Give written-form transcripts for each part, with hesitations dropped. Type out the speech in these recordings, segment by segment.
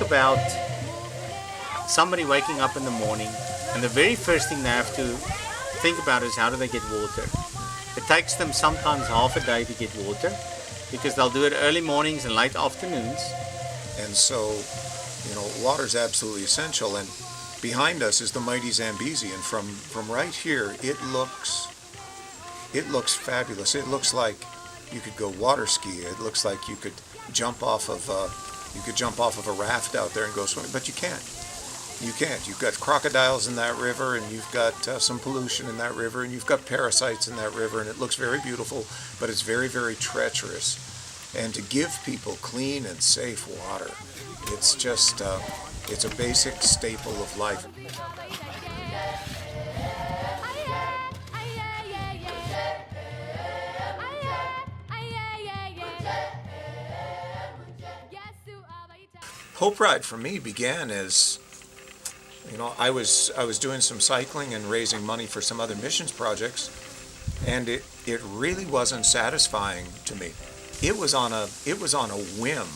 about somebody waking up in the morning and the very first thing they have to think about is how do they get water. It takes them sometimes half a day to get water because they'll do it early mornings and late afternoons. And so, water's absolutely essential. And behind us is the mighty Zambezi, and from right here, it looks fabulous. It looks like you could go water ski. It looks like you could jump off of a raft out there and go swimming, but you can't. You can't. You've got crocodiles in that river, and you've got some pollution in that river, and you've got parasites in that river, and it looks very beautiful, but it's very, very treacherous. And to give people clean and safe water, it's just, it's a basic staple of life. Hope Ride for me began as, I was doing some cycling and raising money for some other missions projects, and it really wasn't satisfying to me. It was on a whim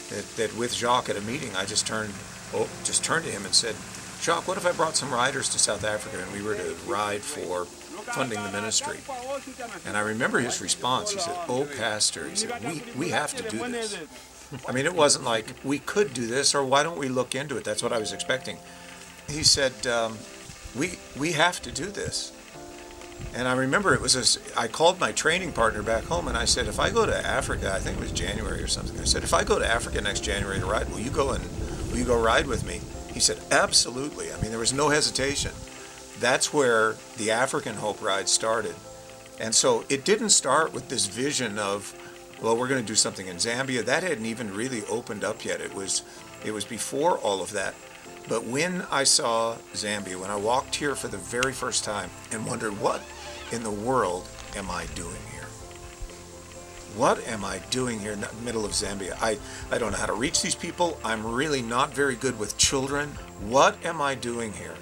that with Jacques at a meeting, I just turned to him and said, Jacques, what if I brought some riders to South Africa and we were to ride for funding the ministry? And I remember his response. He said, "Oh, Pastor," he said, we have to do this. I mean, it wasn't like we could do this or why don't we look into it. That's what I was expecting. He said, we have to do this. And I remember I called my training partner back home and I said, if I go to Africa, I think it was January or something, I said, if I go to Africa next January to ride, will you go ride with me? He said, absolutely. I mean, there was no hesitation. That's where the African Hope Ride started. And so it didn't start with this vision of, well, we're going to do something in Zambia. That hadn't even really opened up yet. It was before all of that. But when I saw Zambia, when I walked here for the very first time and wondered, what in the world am I doing here? What am I doing here in the middle of Zambia? I don't know how to reach these people. I'm really not very good with children. What am I doing here?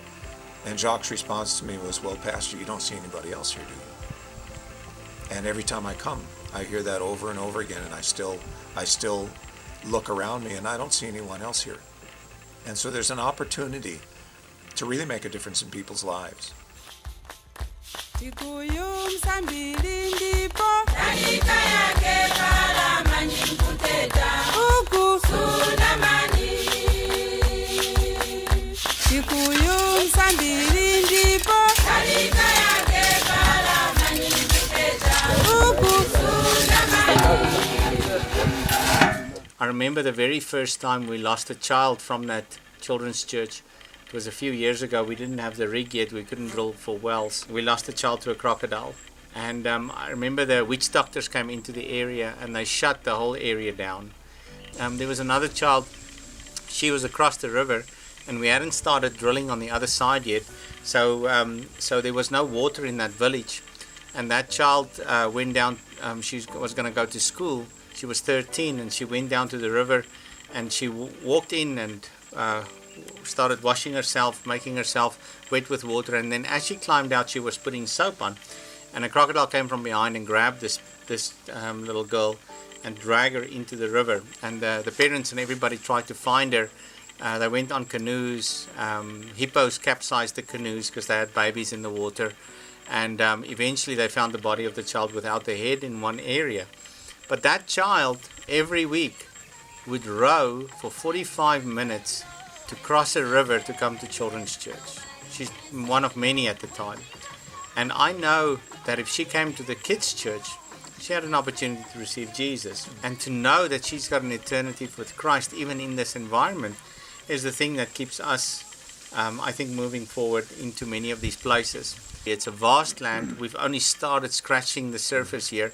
And Jacques' response to me was, well, Pastor, you don't see anybody else here, do you? And every time I come, I hear that over and over again, and I still look around me and I don't see anyone else here. And so there's an opportunity to really make a difference in people's lives. I remember the very first time we lost a child from that children's church. It was a few years ago. We didn't have the rig yet. We couldn't drill for wells. We lost a child to a crocodile. And I remember the witch doctors came into the area and they shut the whole area down. There was another child. She was across the river and we hadn't started drilling on the other side yet. So there was no water in that village. And that child went down. She was going to go to school. She was 13 and she went down to the river and she walked in and started washing herself, making herself wet with water, and then as she climbed out she was putting soap on, and a crocodile came from behind and grabbed this little girl and dragged her into the river, and the parents and everybody tried to find her. They went on canoes. Hippos capsized the canoes because they had babies in the water, and eventually they found the body of the child without the head in one area. But that child every week would row for 45 minutes to cross a river to come to children's church. She's one of many at the time. And I know that if she came to the kids' church, she had an opportunity to receive Jesus. And to know that she's got an eternity with Christ, even in this environment, is the thing that keeps us, I think, moving forward into many of these places. It's a vast land. We've only started scratching the surface here.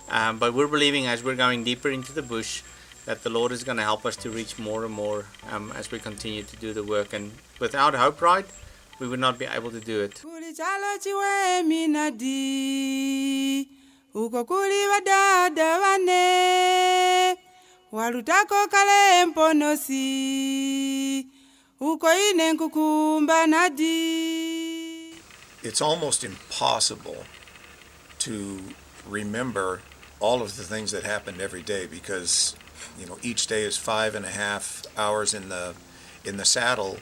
But we're believing as we're going deeper into the bush that the Lord is going to help us to reach more and more as we continue to do the work. And without Hope Ride, we would not be able to do it. It's almost impossible to remember all of the things that happened every day, because each day is 5.5 hours in the saddle,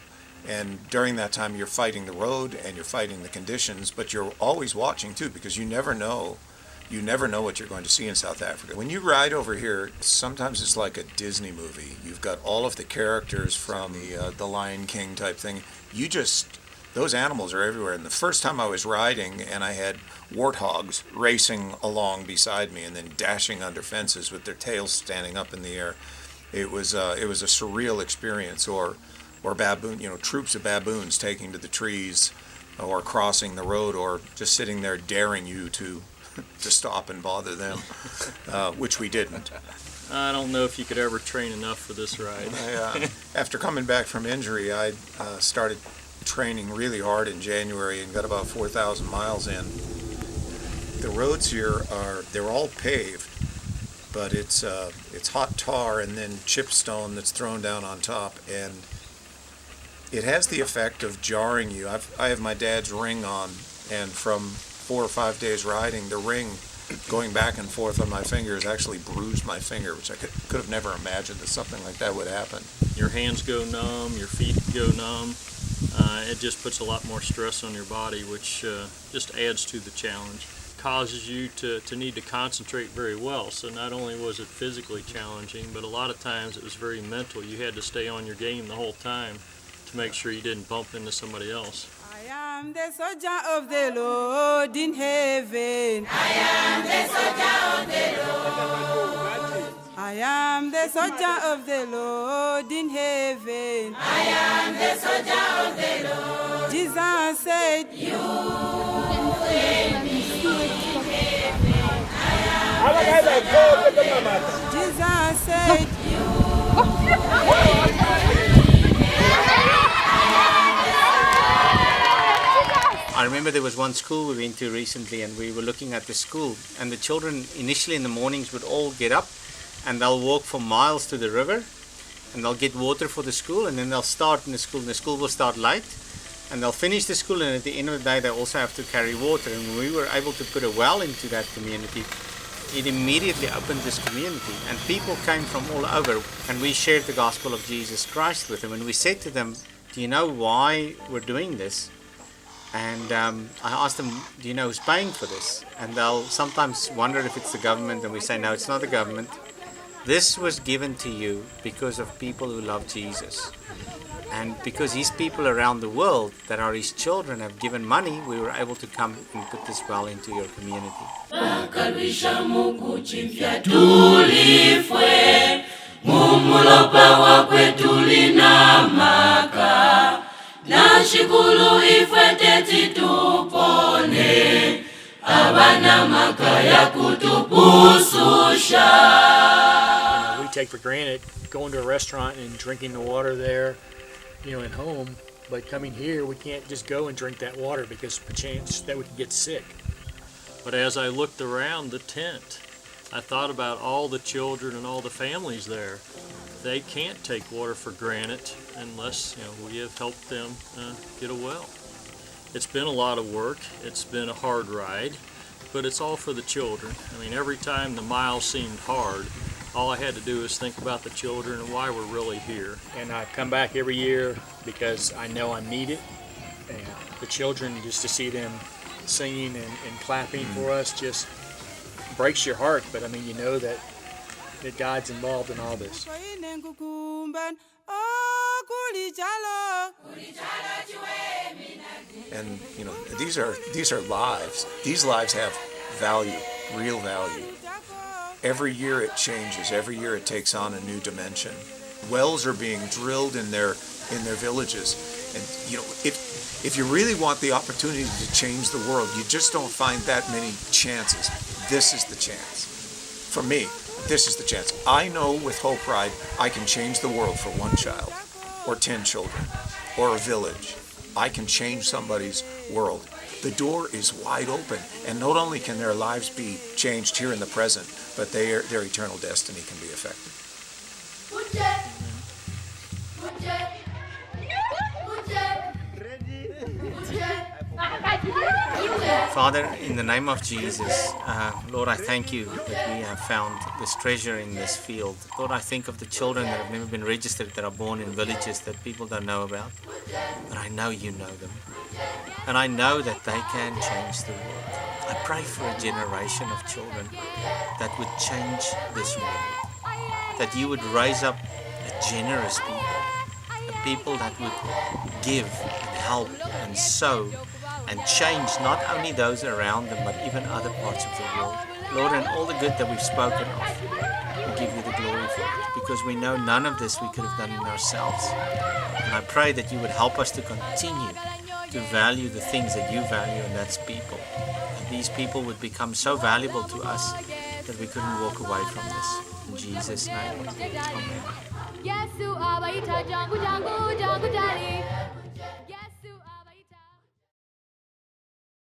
and during that time you're fighting the road and you're fighting the conditions, but you're always watching too, because you never know what you're going to see in South Africa. When you ride over here, sometimes it's like a Disney movie. You've got all of the characters from the Lion King type thing. Those animals are everywhere. And the first time I was riding, and I had warthogs racing along beside me and then dashing under fences with their tails standing up in the air, it was a surreal experience. Or baboon, troops of baboons taking to the trees, or crossing the road, or just sitting there daring you to stop and bother them, which we didn't. I don't know if you could ever train enough for this ride. After coming back from injury, I started training really hard in January and got about 4,000 miles in. The roads here they're all paved, but it's hot tar and then chipstone that's thrown down on top, and it has the effect of jarring you. I have my dad's ring on, and from 4 or 5 days riding, the ring going back and forth on my fingers actually bruised my finger, which I could have never imagined that something like that would happen. Your hands go numb, your feet go numb. It just puts a lot more stress on your body, which just adds to the challenge. Causes you to need to concentrate very well. So not only was it physically challenging, but a lot of times it was very mental. You had to stay on your game the whole time to make sure you didn't bump into somebody else. I am the soldier of the Lord in heaven. I am the soldier of the Lord. I am the soldier of the Lord in heaven. I am the soldier of the Lord. Jesus said, you will be in heaven. I am the soldier of the Lord. Jesus said, you will be in heaven. I remember there was one school we went to recently, and we were looking at the school, and the children initially in the mornings would all get up and they'll walk for miles to the river, and they'll get water for the school, and then they'll start in the school, and the school will start late, and they'll finish the school, and at the end of the day they also have to carry water. And when we were able to put a well into that community, it immediately opened this community, and people came from all over, and we shared the gospel of Jesus Christ with them. And we said to them, do you know why we're doing this? And I asked them, do you know who's paying for this? And they'll sometimes wonder if it's the government, and we say, no, it's not the government. This was given to you because of people who love Jesus. And because his people around the world that are his children have given money, we were able to come and put this well into your community. Nashikulu ifwete tupone abana makaya kutupususha. We take for granted going to a restaurant and drinking the water there, at home. But coming here, we can't just go and drink that water because of a chance that we could get sick. But as I looked around the tent, I thought about all the children and all the families there. They can't take water for granted unless we have helped them get a well. It's been a lot of work. It's been a hard ride, but it's all for the children. I mean, every time the mile seemed hard, all I had to do is think about the children and why we're really here. And I come back every year because I know I need it. And the children, just to see them singing and clapping for us just breaks your heart. But I mean, you know that God's involved in all this. And these are lives. These lives have value, real value. Every year it changes. Every year it takes on a new dimension. Wells are being drilled in their villages, and if you really want the opportunity to change the world, you just don't find that many chances. This is the chance. For me, this is the chance. I know with Hope Ride, I can change the world for one child, or 10 children, or a village. I can change somebody's world. The door is wide open, and not only can their lives be changed here in the present, but their eternal destiny can be affected. Ready? Father, in the name of Jesus, Lord, I thank you that we have found this treasure in this field. Lord, I think of the children that have never been registered, that are born in villages that people don't know about. But I know you know them. And I know that they can change the world. I pray for a generation of children that would change this world. That you would raise up a generous people, a people that would give and help and sow and change not only those around them but even other parts of the world. Lord, and all the good that we've spoken of, we give you the glory for it, because we know none of this we could have done in ourselves. And I pray that you would help us to continue to value the things that you value, and that's people. And these people would become so valuable to us that we couldn't walk away from this. In Jesus' name, amen.